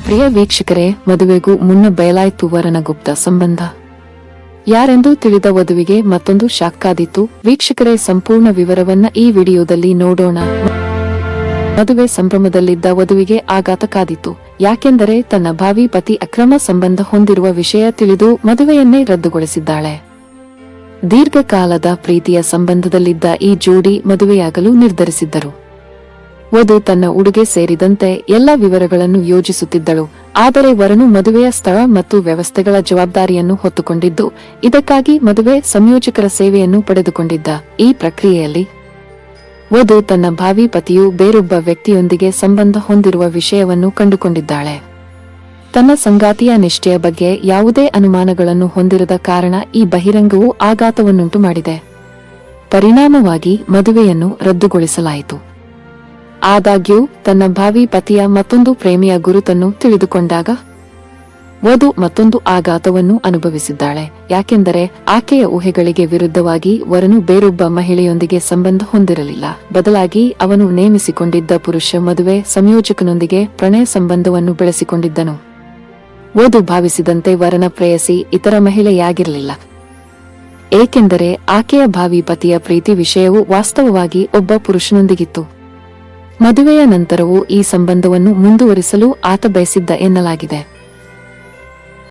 ಪ್ರಿಯ ವೀಕ್ಷಕರೇ, ಮದುವೆಗೂ ಮುನ್ನ ಬಯಲಾಯಿತು ವರನ ಗುಪ್ತ ಸಂಬಂಧ. ಯಾರೆಂದು ತಿಳಿದ ವಧುವಿಗೆ ಮತ್ತೊಂದು ಶಾಕ್ ಕಾದಿತ್ತು. ವೀಕ್ಷಕರೇ, ಸಂಪೂರ್ಣ ವಿವರವನ್ನ ಈ ವಿಡಿಯೋದಲ್ಲಿ ನೋಡೋಣ. ಮದುವೆ ಸಂಭ್ರಮದಲ್ಲಿದ್ದ ವಧುವಿಗೆ ಆಘಾತ ಕಾದಿತ್ತು. ಯಾಕೆಂದರೆ ತನ್ನ ಭಾವಿ ಪತಿ ಅಕ್ರಮ ಸಂಬಂಧ ಹೊಂದಿರುವ ವಿಷಯ ತಿಳಿದು ಮದುವೆಯನ್ನೇ ರದ್ದುಗೊಳಿಸಿದ್ದಾಳೆ. ದೀರ್ಘಕಾಲದ ಪ್ರೀತಿಯ ಸಂಬಂಧದಲ್ಲಿದ್ದ ಈ ಜೋಡಿ ಮದುವೆಯಾಗಲು ನಿರ್ಧರಿಸಿದ್ದರು. ವಧು ತನ್ನ ಉಡುಗೆ ಸೇರಿದಂತೆ ಎಲ್ಲ ವಿವರಗಳನ್ನು ಯೋಜಿಸುತ್ತಿದ್ದಳು. ಆದರೆ ವರನು ಮದುವೆಯ ಸ್ಥಳ ಮತ್ತು ವ್ಯವಸ್ಥೆಗಳ ಜವಾಬ್ದಾರಿಯನ್ನು ಹೊತ್ತುಕೊಂಡಿದ್ದು, ಇದಕ್ಕಾಗಿ ಮದುವೆ ಸಂಯೋಜಕರ ಸೇವೆಯನ್ನು ಪಡೆದುಕೊಂಡಿದ್ದ. ಈ ಪ್ರಕ್ರಿಯೆಯಲ್ಲಿ ವಧು ತನ್ನ ಭಾವಿ ಪತಿಯು ಬೇರೊಬ್ಬ ವ್ಯಕ್ತಿಯೊಂದಿಗೆ ಸಂಬಂಧ ಹೊಂದಿರುವ ವಿಷಯವನ್ನು ಕಂಡುಕೊಂಡಿದ್ದಾಳೆ. ತನ್ನ ಸಂಗಾತಿಯ ನಿಷ್ಠೆಯ ಬಗ್ಗೆ ಯಾವುದೇ ಅನುಮಾನಗಳನ್ನು ಹೊಂದಿರದ ಕಾರಣ ಈ ಬಹಿರಂಗವು ಆಘಾತವನ್ನುಂಟು ಮಾಡಿದೆ. ಪರಿಣಾಮವಾಗಿ ಮದುವೆಯನ್ನು ರದ್ದುಗೊಳಿಸಲಾಯಿತು. ಆದಾಗ್ಯೂ ತನ್ನ ಭಾವಿ ಪತಿಯ ಮತ್ತೊಂದು ಪ್ರೇಮಿಯ ಗುರುತನ್ನು ತಿಳಿದುಕೊಂಡಾಗ ವಧು ಮತ್ತೊಂದು ಆಘಾತವನ್ನು ಅನುಭವಿಸಿದ್ದಾಳೆ. ಯಾಕೆಂದರೆ ಆಕೆಯ ಊಹೆಗಳಿಗೆ ವಿರುದ್ಧವಾಗಿ ವರನು ಬೇರೊಬ್ಬ ಮಹಿಳೆಯೊಂದಿಗೆ ಸಂಬಂಧ ಹೊಂದಿರಲಿಲ್ಲ. ಬದಲಾಗಿ ಅವನು ನೇಮಿಸಿಕೊಂಡಿದ್ದ ಪುರುಷ ಮದುವೆ ಸಂಯೋಜಕನೊಂದಿಗೆ ಪ್ರಣಯ ಸಂಬಂಧವನ್ನು ಬೆಳೆಸಿಕೊಂಡಿದ್ದನು. ವಧು ಭಾವಿಸಿದಂತೆ ವರನ ಪ್ರೇಯಸಿ ಇತರ ಮಹಿಳೆಯಾಗಿರಲಿಲ್ಲ. ಏಕೆಂದರೆ ಆಕೆಯ ಭಾವಿ ಪತಿಯ ಪ್ರೀತಿ ವಿಷಯವು ವಾಸ್ತವವಾಗಿ ಒಬ್ಬ ಪುರುಷನೊಂದಿಗಿತ್ತು. ಮದುವೆಯ ನಂತರವೂ ಈ ಸಂಬಂಧವನ್ನು ಮುಂದುವರಿಸಲು ಆತ ಬಯಸಿದ್ದ ಎನ್ನಲಾಗಿದೆ.